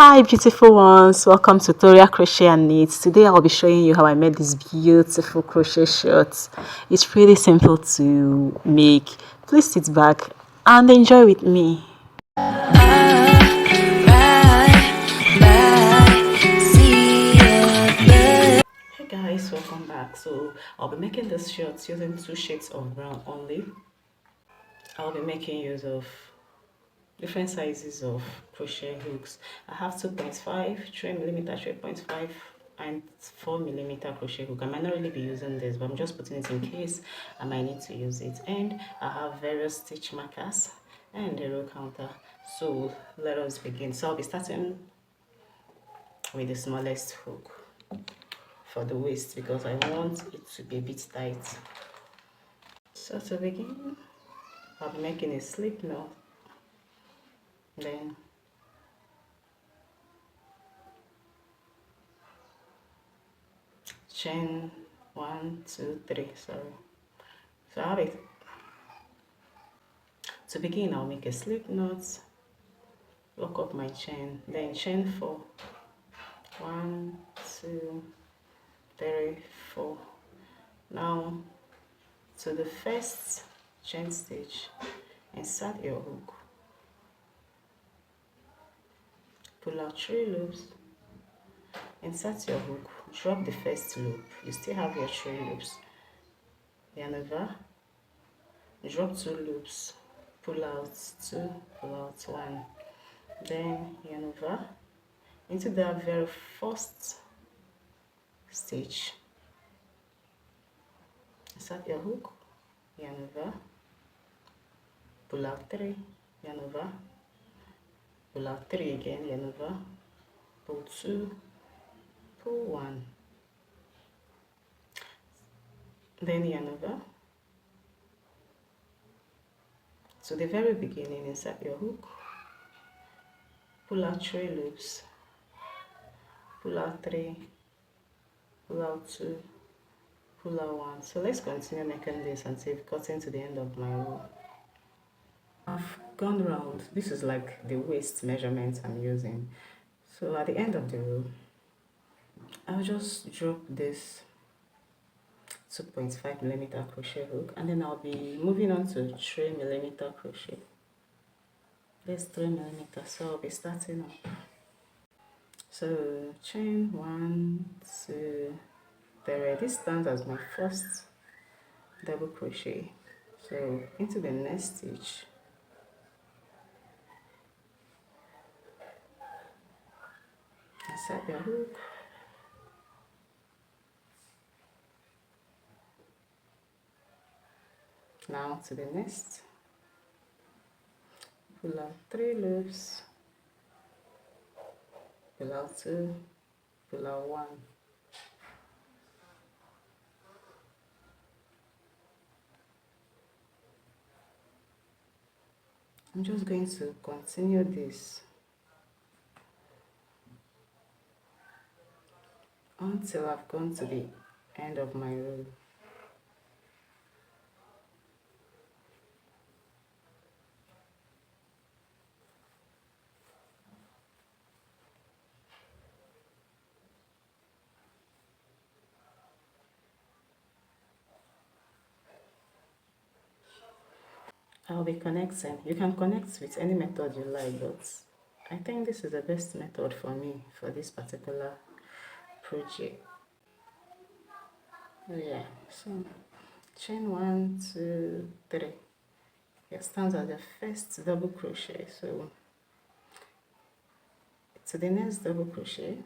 Hi beautiful ones, welcome to tutorial crochet and knits. Today I'll be showing you how I made this beautiful crochet shirt. It's really simple to make. Please sit back and enjoy with me. Hey guys, welcome back. So I'll be making this shirt using 2 shades of brown only. I'll be making use of different sizes of crochet hooks. I have 2.5, 3mm, 3.5 and 4mm crochet hook. I might not really be using this, but I'm just putting it in case I might need to use it. And I have various stitch markers and a row counter. So let us begin. So I'll be starting with the smallest hook for the waist because I want it to be a bit tight. So to begin, I'll be making a slip knot, then chain 1 2 3, sorry. So I have it. To begin, I'll make a slip knot, lock up my chain, then chain 4, 1 2 3 4. Now to the first chain stitch, insert your hook, pull out 3 loops, insert your hook, drop the first loop, you still have your 3 loops, yarn over, drop 2 loops, pull out 2, pull out 1, then yarn over into the very first stitch, insert your hook, yarn over, pull out 3, yarn over, pull out 3 again, yarn over, pull 2, pull 1, then yarn over to the very beginning, insert your hook, pull out 3 loops, pull out 3, pull out 2, pull out 1. So let's continue making this until we've gotten to the end of my row. I've gone round. This is like the waist measurement I'm using. So at the end of the row, I'll just drop this 2.5mm crochet hook, and then I'll be moving on to 3mm crochet. This 3mm, so I'll be starting up. So chain 1 2 3. This stands as my first double crochet. So into the next stitch, insert your hook, now to the next, pull out 3 loops, pull out 2, pull out 1, I'm just going to continue this until I've gone to the end of my row. I'll be connecting. You can connect with any method you like, but I think this is the best method for me for this particular project. Yeah, so chain 1 2 3. It stands as the first double crochet. So to the next double crochet,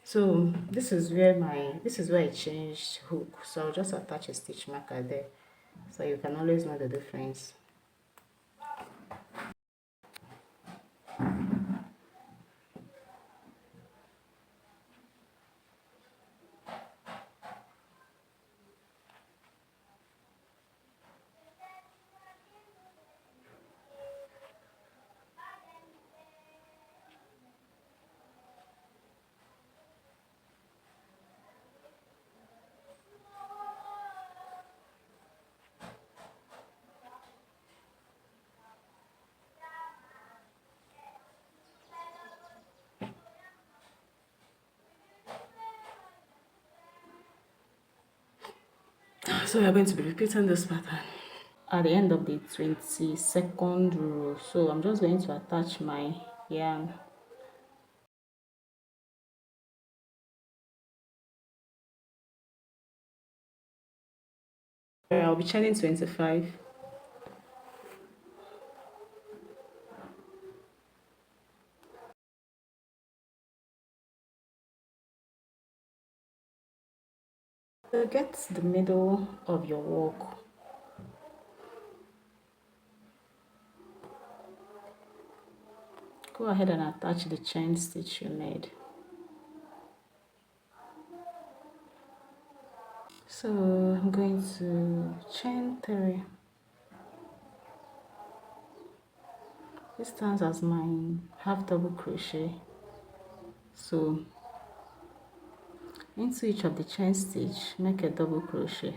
so this is where I changed hook, so I'll just attach a stitch marker there so you can always know the difference. So we are going to be repeating this pattern at the end of the 22nd row. So I'm just going to attach my yarn. I'll be chaining 25. So get the middle of your work. Go ahead and attach the chain stitch you made. So I'm going to chain 3. This stands as my half double crochet. So into each of the chain stitch, make a double crochet.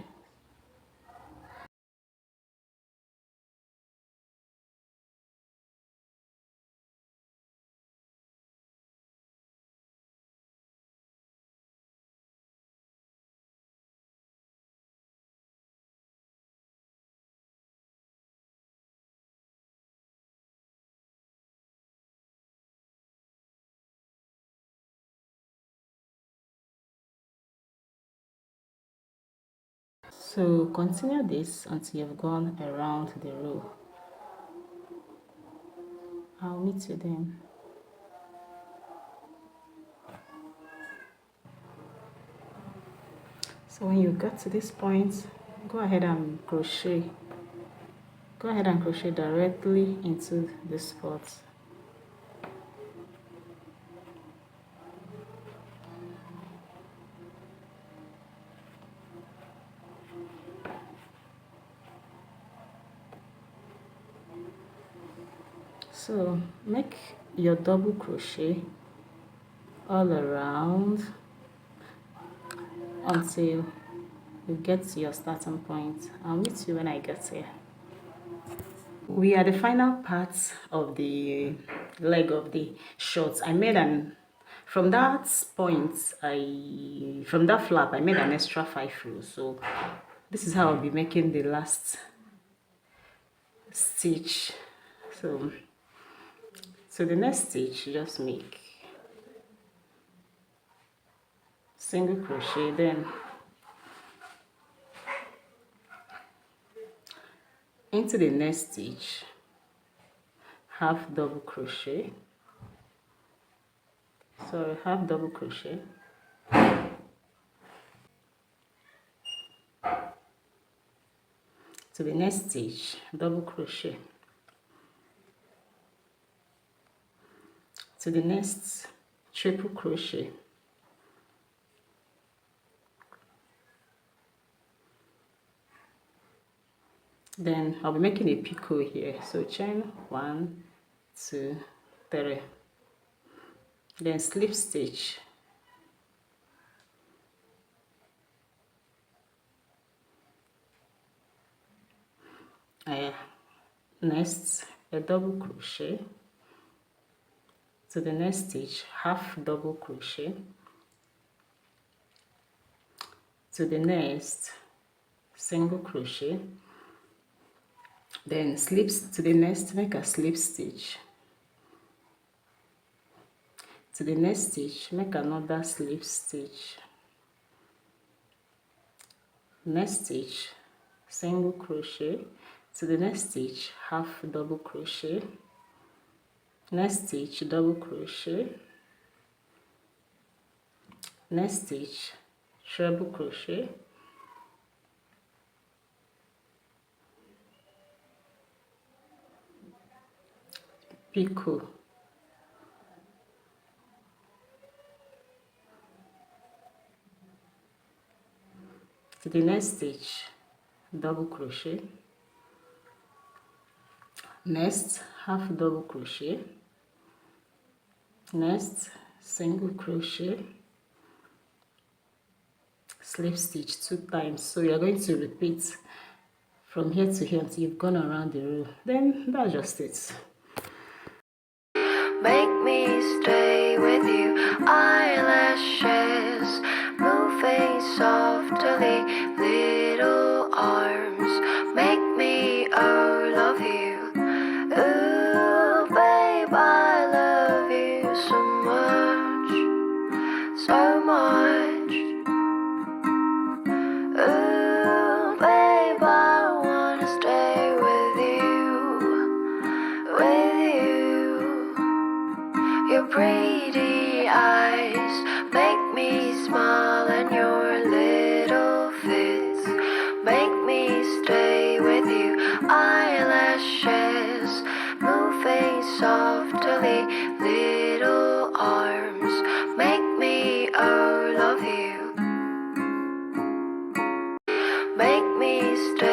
So continue this until you've gone around the row. I'll meet you then. So when you get to this point, go ahead and crochet. Go ahead and crochet directly into the spot. So make your double crochet all around until you get to your starting point. I'll meet you when I get here. We are the final part of the leg of the shorts. I made an from that point from that flap I made an extra 5 rows. So this is how I'll be making the last stitch. So the next stitch, just make single crochet, then into the next stitch, half double crochet, half double crochet, to the next stitch, double crochet, to the next, triple crochet, then I'll be making a picot here. So chain 1, 2, 3, then slip stitch, next a double crochet, to the next stitch, half double crochet, to the next, single crochet, then slips to the next, make a slip stitch, to the next stitch, make another slip stitch, next stitch, single crochet, to the next stitch, half double crochet, next stitch, double crochet, next stitch, treble crochet, picot, to the next stitch, double crochet, next half double crochet, next single crochet, slip stitch 2 times. So you're going to repeat from here to here until you've gone around the row. Then that's just it. Make me stay with you, eyelashes moving softly, little stay